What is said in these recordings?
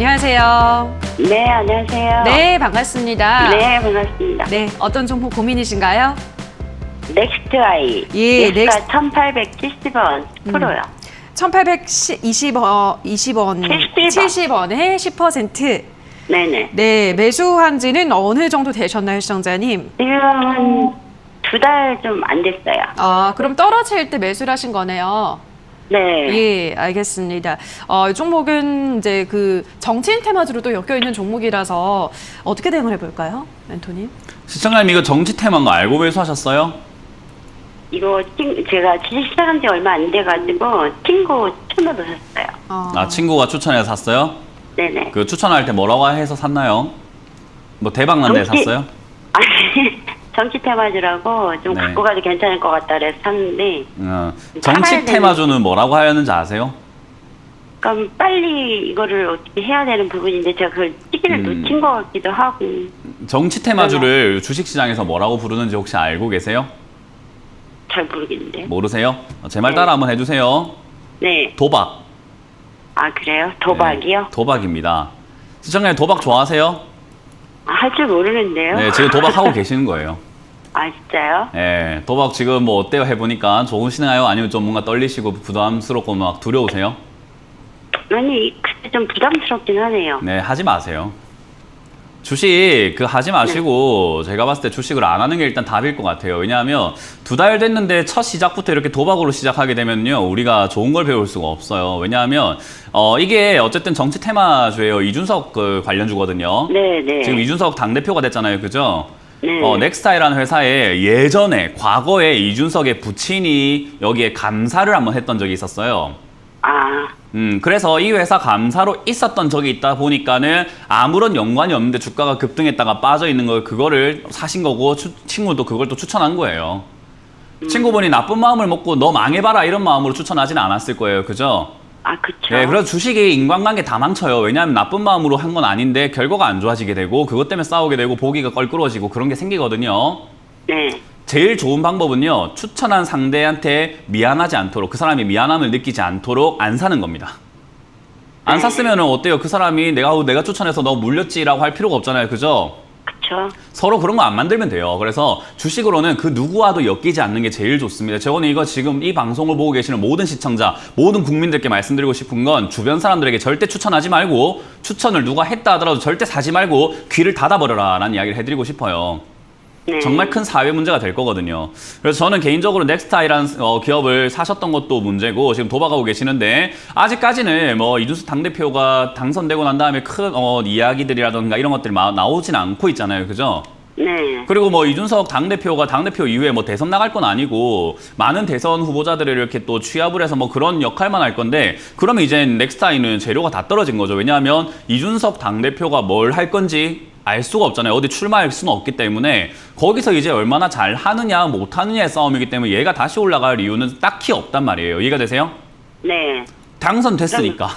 안녕하세요. 네, 안녕하세요. 네, 반갑습니다. 네, 반갑습니다. 네, 어떤 종목 고민이신가요? 넥스트아이. 예, 넥스트가 1870원 프로요. 1820원, 70원에 10%. 네네. 네, 매수한 지는 어느 정도 되셨나요, 시청자님? 지금 한 2달 좀 안 됐어요. 아, 그럼 떨어질 때 매수를 하신 거네요. 네. 예, 알겠습니다. 이 종목은 이제 그 정치인 테마주로도 엮여 있는 종목이라서 어떻게 대응을 해볼까요, 멘토님? 시청자님 이거 정치 테마인 거 알고 매수하셨어요? 이거 제가 주식 시작한 지 얼마 안 돼가지고 친구 추천으로 샀어요. 아, 친구가 추천해서 샀어요? 네네. 그 추천할 때 뭐라고 해서 샀나요? 뭐 대박 난데 정치- 샀어요? 아니, 정치 테마주라고 좀 네. 갖고 가도 괜찮을 것 같다 그래서 샀는데 정치 팔아야 테마주는 뭐라고 하였는지 아세요? 그럼 빨리 이거를 어떻게 해야 되는 부분인데 제가 그걸 시기를 놓친 것 같기도 하고. 정치 테마주를 주식시장에서 뭐라고 부르는지 혹시 알고 계세요? 잘 모르겠는데. 모르세요? 제 말 네. 따라 한번 해주세요. 네. 도박. 아, 그래요? 도박이요? 네, 도박입니다. 시청자님 도박 좋아하세요? 아, 할 줄 모르는데요. 네, 지금 도박하고 계시는 거예요. 아, 진짜요? 네, 도박 지금 뭐 어때요? 해보니까 좋으시나요? 아니면 좀 뭔가 떨리시고 부담스럽고 막 두려우세요? 아니, 그때 좀 부담스럽긴 하네요. 네, 하지 마세요. 주식 하지 마시고 제가 봤을 때 주식을 안 하는 게 일단 답일 것 같아요. 왜냐하면 2달 됐는데 첫 시작부터 이렇게 도박으로 시작하게 되면요, 우리가 좋은 걸 배울 수가 없어요. 왜냐하면 이게 어쨌든 정치 테마주예요. 이준석 그 관련주거든요. 네네. 지금 이준석 당대표가 됐잖아요. 그죠? 네. 넥스타이라는 회사에 예전에 과거에 이준석의 부친이 여기에 감사를 한번 했던 적이 있었어요. 아, 그래서 이 회사 감사로 있었던 적이 있다 보니까는 아무런 연관이 없는데 주가가 급등했다가 빠져 있는 거, 그거를 사신 거고, 친구도 그걸 또 추천한 거예요. 친구분이 나쁜 마음을 먹고 너 망해봐라 이런 마음으로 추천하지는 않았을 거예요. 그죠? 아, 그쵸. 네, 그래서 주식이 인간관계 다 망쳐요. 왜냐하면 나쁜 마음으로 한 건 아닌데 결과가 안 좋아지게 되고 그것 때문에 싸우게 되고 보기가 껄끄러워지고 그런 게 생기거든요. 네. 제일 좋은 방법은요, 추천한 상대한테 미안하지 않도록, 그 사람이 미안함을 느끼지 않도록 안 사는 겁니다. 안 샀으면 어때요? 그 사람이 내가 추천해서 너 물렸지라고 할 필요가 없잖아요. 그죠? 그쵸. 서로 그런 거 안 만들면 돼요. 그래서 주식으로는 그 누구와도 엮이지 않는 게 제일 좋습니다. 저는 이거 지금 이 방송을 보고 계시는 모든 시청자, 모든 국민들께 말씀드리고 싶은 건 주변 사람들에게 절대 추천하지 말고, 추천을 누가 했다 하더라도 절대 사지 말고 귀를 닫아버려라 라는 이야기를 해드리고 싶어요. 네. 정말 큰 사회 문제가 될 거거든요. 그래서 저는 개인적으로 넥스타이라는 기업을 사셨던 것도 문제고 지금 도박하고 계시는데, 아직까지는 뭐 이준석 당대표가 당선되고 난 다음에 큰 이야기들이라든가 이런 것들이 나오진 않고 있잖아요. 그죠? 네. 그리고 뭐 이준석 당대표가 당대표 이후에 뭐 대선 나갈 건 아니고 많은 대선 후보자들을 이렇게 또 취합을 해서 뭐 그런 역할만 할 건데, 그러면 이제 넥스타이는 재료가 다 떨어진 거죠. 왜냐하면 이준석 당대표가 뭘 할 건지 알 수가 없잖아요. 어디 출마할 수는 없기 때문에 거기서 이제 얼마나 잘 하느냐 못 하느냐의 싸움이기 때문에 얘가 다시 올라갈 이유는 딱히 없단 말이에요. 이해가 되세요? 네. 당선됐으니까.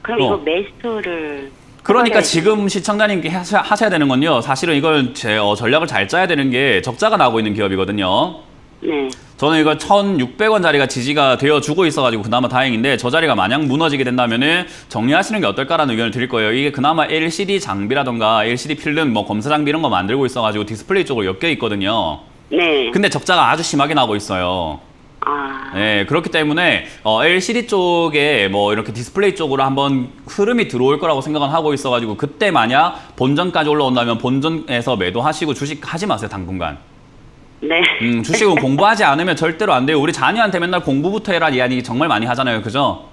그럼 이거 매수를. 그러니까 해봐야지. 지금 시청자님께 하셔야 되는 건요, 사실은 이걸 전략을 잘 짜야 되는 게 적자가 나고 있는 기업이거든요. 네. 저는 이거 1,600원짜리가 지지가 되어주고 있어가지고 그나마 다행인데, 저 자리가 만약 무너지게 된다면은 정리하시는 게 어떨까라는 의견을 드릴 거예요. 이게 그나마 LCD 장비라던가 LCD 필름, 뭐 검사 장비 이런 거 만들고 있어가지고 디스플레이 쪽으로 엮여 있거든요. 네. 근데 적자가 아주 심하게 나고 있어요. 아. 네, 그렇기 때문에 LCD 쪽에 뭐 이렇게 디스플레이 쪽으로 한번 흐름이 들어올 거라고 생각은 하고 있어가지고, 그때 만약 본전까지 올라온다면 본전에서 매도하시고 주식 하지 마세요, 당분간. 네. 주식은 공부하지 않으면 절대로 안 돼요. 우리 자녀한테 맨날 공부부터 해라 이야기 정말 많이 하잖아요. 그죠?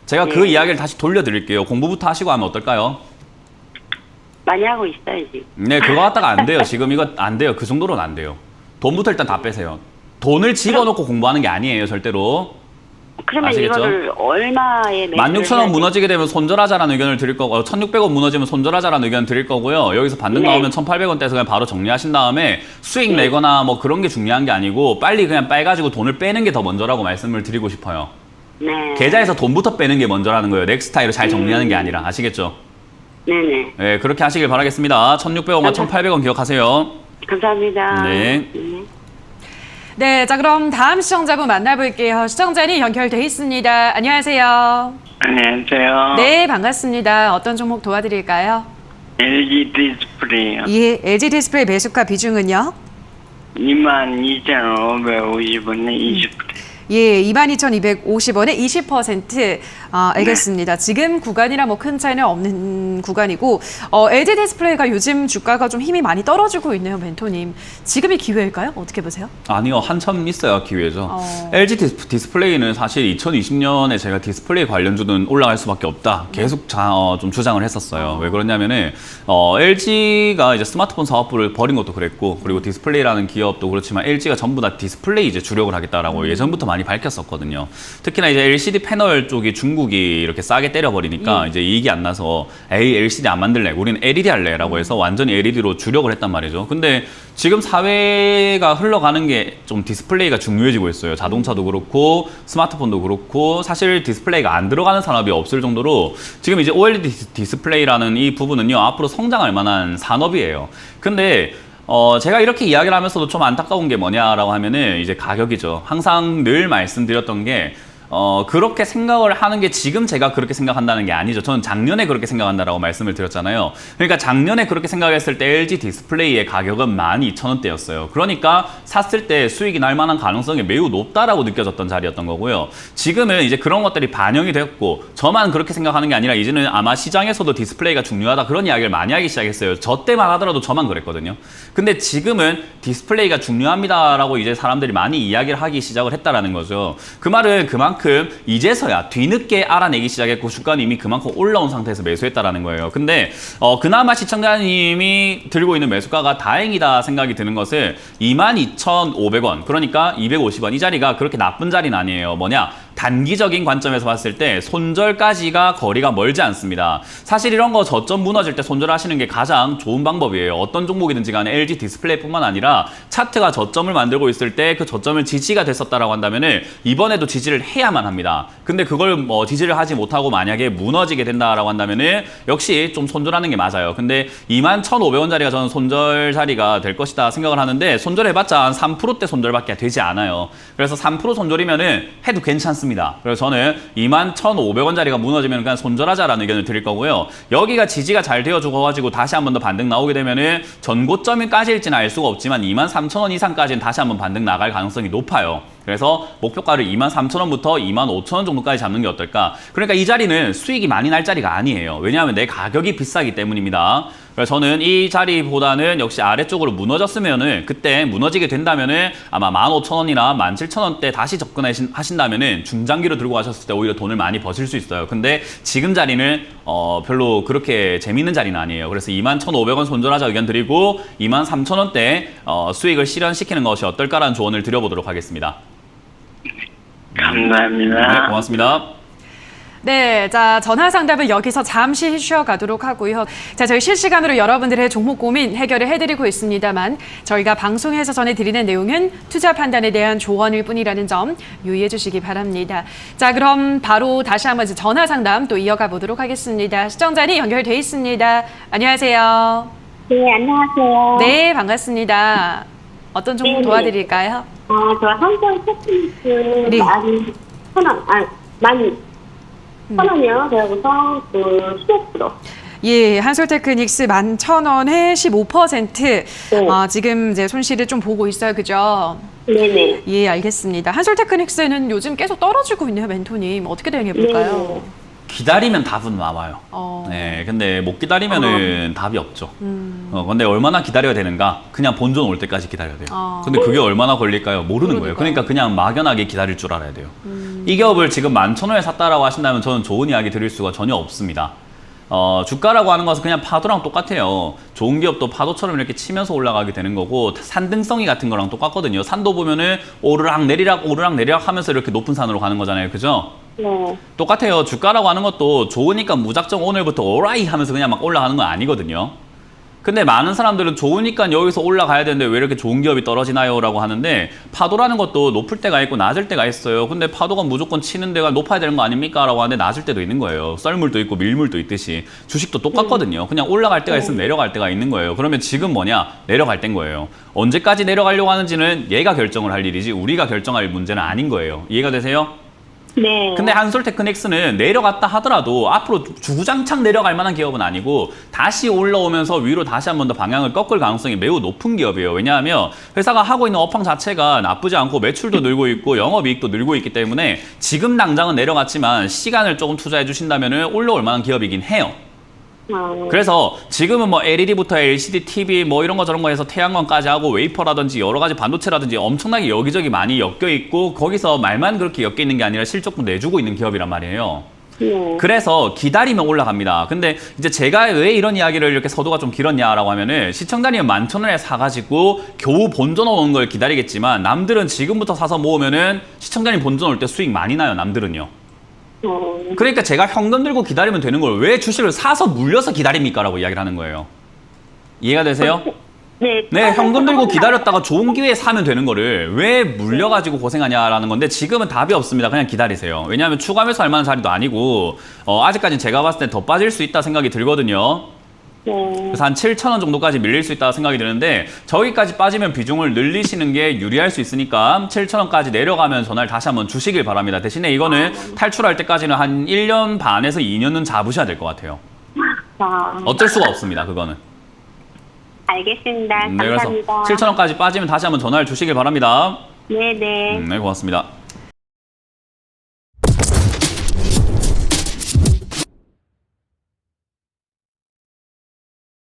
제가 그 네. 이야기를 다시 돌려드릴게요. 공부부터 하시고 하면 어떨까요? 많이 하고 있어야지. 네, 그거 갖다가 안 돼요. 지금 이거 안 돼요. 그 정도로는 안 돼요. 돈부터 일단 다 빼세요. 돈을 집어넣고 공부하는 게 아니에요, 절대로. 그러면 아시겠죠? 이거를 얼마에 매수를 16,000원 무너지게 되면 손절하자라는 의견을 드릴 거고, 1,600원 무너지면 손절하자라는 의견 드릴 거고요. 여기서 반등 네. 나오면 1,800원 떼서 그냥 바로 정리하신 다음에 수익 네. 내거나 뭐 그런 게 중요한 게 아니고, 빨리 그냥 빼가지고 돈을 빼는 게 더 먼저라고 말씀을 드리고 싶어요. 네. 계좌에서 돈부터 빼는 게 먼저라는 거예요. 넥스타이로 잘 정리하는 게 아니라. 아시겠죠? 네네. 네, 그렇게 하시길 바라겠습니다. 1,600원과 1,800원 기억하세요. 감사합니다. 네. 네. 네, 자 그럼 다음 시청자분 만나볼게요. 시청자님 연결돼 있습니다. 안녕하세요. 안녕하세요. 네, 반갑습니다. 어떤 종목 도와드릴까요? LG 디스플레이요. 예, LG 디스플레이 매수가 비중은요? 22,550원에 20%. 예, 22,250원에 20%. 알겠습니다. 지금 구간이랑 뭐 큰 차이는 없는 구간이고, LG 디스플레이가 요즘 주가가 좀 힘이 많이 떨어지고 있네요, 멘토님. 지금이 기회일까요? 어떻게 보세요? 아니요, 한참 있어야 기회죠. 어. LG 디스플레이는 사실 2020년에 제가 디스플레이 관련주는 올라갈 수밖에 없다. 계속 좀 주장을 했었어요. 왜 그러냐면은 LG가 이제 스마트폰 사업부를 벌인 것도 그랬고, 그리고 디스플레이라는 기업도 그렇지만 LG가 전부 다 디스플레이 이제 주력을 하겠다라고 예전부터 많이 밝혔었거든요. 특히나 이제 LCD 패널 쪽이 중국이 이렇게 싸게 때려버리니까 이제 이익이 안 나서 에이, LCD 안 만들래, 우리는 LED 할래라고 해서 완전히 LED로 주력을 했단 말이죠. 근데 지금 사회가 흘러가는 게 좀 디스플레이가 중요해지고 있어요. 자동차도 그렇고 스마트폰도 그렇고 사실 디스플레이가 안 들어가는 산업이 없을 정도로 지금 이제 OLED 디스플레이라는 이 부분은요, 앞으로 성장할 만한 산업이에요. 근데 제가 이렇게 이야기를 하면서도 좀 안타까운 게 뭐냐라고 하면은 이제 가격이죠. 항상 늘 말씀드렸던 게 그렇게 생각을 하는 게 지금 제가 그렇게 생각한다는 게 아니죠. 저는 작년에 그렇게 생각한다라고 말씀을 드렸잖아요. 그러니까 작년에 그렇게 생각했을 때 LG 디스플레이의 가격은 12,000원대였어요. 그러니까 샀을 때 수익이 날 만한 가능성이 매우 높다라고 느껴졌던 자리였던 거고요. 지금은 이제 그런 것들이 반영이 됐고, 저만 그렇게 생각하는 게 아니라 이제는 아마 시장에서도 디스플레이가 중요하다 그런 이야기를 많이 하기 시작했어요. 저 때만 하더라도 저만 그랬거든요. 근데 지금은 디스플레이가 중요합니다라고 이제 사람들이 많이 이야기를 하기 시작을 했다라는 거죠. 그 말은 그만큼 이제서야 뒤늦게 알아내기 시작했고 주가는 이미 그만큼 올라온 상태에서 매수했다라는 거예요. 근데 그나마 시청자님이 들고 있는 매수가가 다행이다 생각이 드는 것은 22,500원, 그러니까 250원, 이 자리가 그렇게 나쁜 자리는 아니에요. 뭐냐? 단기적인 관점에서 봤을 때 손절까지가 거리가 멀지 않습니다. 사실 이런 거 저점 무너질 때 손절하시는 게 가장 좋은 방법이에요. 어떤 종목이든지 간에 LG 디스플레이뿐만 아니라 차트가 저점을 만들고 있을 때 그 저점을 지지가 됐었다라고 한다면은 이번에도 지지를 해야만 합니다. 근데 그걸 뭐 지지를 하지 못하고 만약에 무너지게 된다라고 한다면은 역시 좀 손절하는 게 맞아요. 근데 21,500원 자리가 저는 손절 자리가 될 것이다 생각을 하는데, 손절해봤자 한 3%대 손절밖에 되지 않아요. 그래서 3% 손절이면은 해도 괜찮습니다. 그래서 저는 21,500원 자리가 무너지면 그냥 손절하자라는 의견을 드릴 거고요. 여기가 지지가 잘 되어주고 다시 한 번 더 반등 나오게 되면은 전고점까지일지는 알 수가 없지만 23,000원 이상까지는 다시 한 번 반등 나갈 가능성이 높아요. 그래서 목표가를 23,000원부터 25,000원 정도까지 잡는 게 어떨까? 그러니까 이 자리는 수익이 많이 날 자리가 아니에요. 왜냐하면 내 가격이 비싸기 때문입니다. 그래서 저는 이 자리보다는 역시 아래쪽으로 무너졌으면은, 그때 무너지게 된다면은 아마 15,000원이나 17,000원대 다시 접근하신다면은 중장기로 들고 가셨을 때 오히려 돈을 많이 버실 수 있어요. 근데 지금 자리는 별로 그렇게 재밌는 자리는 아니에요. 그래서 21,500원 손절하자 의견 드리고 23,000원대 수익을 실현시키는 것이 어떨까라는 조언을 드려보도록 하겠습니다. 감사합니다. 네, 고맙습니다. 네, 자 전화 상담은 여기서 잠시 쉬어가도록 하고요. 자, 저희 실시간으로 여러분들의 종목 고민 해결을 해드리고 있습니다만, 저희가 방송에서 전해드리는 내용은 투자 판단에 대한 조언일 뿐이라는 점 유의해 주시기 바랍니다. 자, 그럼 바로 다시 한번 전화 상담 또 이어가 보도록 하겠습니다. 시청자님 연결돼 있습니다. 안녕하세요. 네, 안녕하세요. 네, 반갑습니다. 어떤 종목 네. 도와드릴까요? 저 한전 테크니크 네. 11,000원이요. 그리고서 15%. 예, 한솔테크닉스 11,000원에 15%. 네. 지금 이제 손실을 좀 보고 있어요, 그죠? 네네. 예, 알겠습니다. 한솔테크닉스는 요즘 계속 떨어지고 있네요, 멘토님. 어떻게 대응해 볼까요? 네. 기다리면 답은 나와요. 네, 근데 못 기다리면은 답이 없죠. 근데 얼마나 기다려야 되는가? 그냥 본전 올 때까지 기다려야 돼요. 근데 그게 얼마나 걸릴까요? 모르는 거예요. 그러니까 그냥 막연하게 기다릴 줄 알아야 돼요. 이 기업을 지금 11,000원에 샀다라고 하신다면 저는 좋은 이야기 드릴 수가 전혀 없습니다. 주가라고 하는 것은 그냥 파도랑 똑같아요. 좋은 기업도 파도처럼 이렇게 치면서 올라가게 되는 거고, 산등성이 같은 거랑 똑같거든요. 산도 보면은 오르락 내리락 하면서 이렇게 높은 산으로 가는 거잖아요. 그죠? 네. 똑같아요. 주가라고 하는 것도 좋으니까 무작정 오늘부터 오라이 하면서 그냥 막 올라가는 건 아니거든요. 근데 많은 사람들은 좋으니까 여기서 올라가야 되는데 왜 이렇게 좋은 기업이 떨어지나요? 라고 하는데 파도라는 것도 높을 때가 있고 낮을 때가 있어요. 근데 파도가 무조건 치는 데가 높아야 되는 거 아닙니까? 라고 하는데 낮을 때도 있는 거예요. 썰물도 있고 밀물도 있듯이 주식도 똑같거든요. 그냥 올라갈 때가 있으면 내려갈 때가 있는 거예요. 그러면 지금 뭐냐? 내려갈 때인 거예요. 언제까지 내려가려고 하는지는 얘가 결정을 할 일이지 우리가 결정할 문제는 아닌 거예요. 이해가 되세요? 네. 근데 한솔테크닉스는 내려갔다 하더라도 앞으로 주구장창 내려갈 만한 기업은 아니고 다시 올라오면서 위로 다시 한 번 더 방향을 꺾을 가능성이 매우 높은 기업이에요. 왜냐하면 회사가 하고 있는 업황 자체가 나쁘지 않고 매출도 늘고 있고 영업이익도 늘고 있기 때문에 지금 당장은 내려갔지만 시간을 조금 투자해 주신다면 올라올 만한 기업이긴 해요. 그래서 지금은 뭐 LED부터 LCD TV 뭐 이런 거 저런 거 해서 태양광까지 하고 웨이퍼라든지 여러 가지 반도체라든지 엄청나게 여기저기 많이 엮여 있고 거기서 말만 그렇게 엮여 있는 게 아니라 실적도 내주고 있는 기업이란 말이에요. 그래서 기다리면 올라갑니다. 근데 이제 제가 왜 이런 이야기를 이렇게 서두가 좀 길었냐라고 하면은 시청자님 11,000원에 사가지고 겨우 본전 오는 걸 기다리겠지만 남들은 지금부터 사서 모으면은 시청자님 본전 올 때 수익 많이 나요. 남들은요. 그러니까 제가 현금 들고 기다리면 되는 걸 왜 주식을 사서 물려서 기다립니까? 라고 이야기를 하는 거예요. 이해가 되세요? 네. 네, 현금 들고 기다렸다가 좋은 기회에 사면 되는 거를 왜 물려가지고 고생하냐라는 건데 지금은 답이 없습니다. 그냥 기다리세요. 왜냐하면 추가 매수 할 만한 자리도 아니고 아직까지는 제가 봤을 때 더 빠질 수 있다 생각이 들거든요. 그래서 한 7,000원 정도까지 밀릴 수 있다고 생각이 드는데 저기까지 빠지면 비중을 늘리시는 게 유리할 수 있으니까 7,000원까지 내려가면 전화를 다시 한번 주시길 바랍니다. 대신에 이거는 탈출할 때까지는 한 1년 반에서 2년은 잡으셔야 될 것 같아요. 어쩔 수가 없습니다. 그거는. 알겠습니다. 네, 그래서 감사합니다. 7,000원까지 빠지면 다시 한번 전화를 주시길 바랍니다. 네네. 네, 고맙습니다.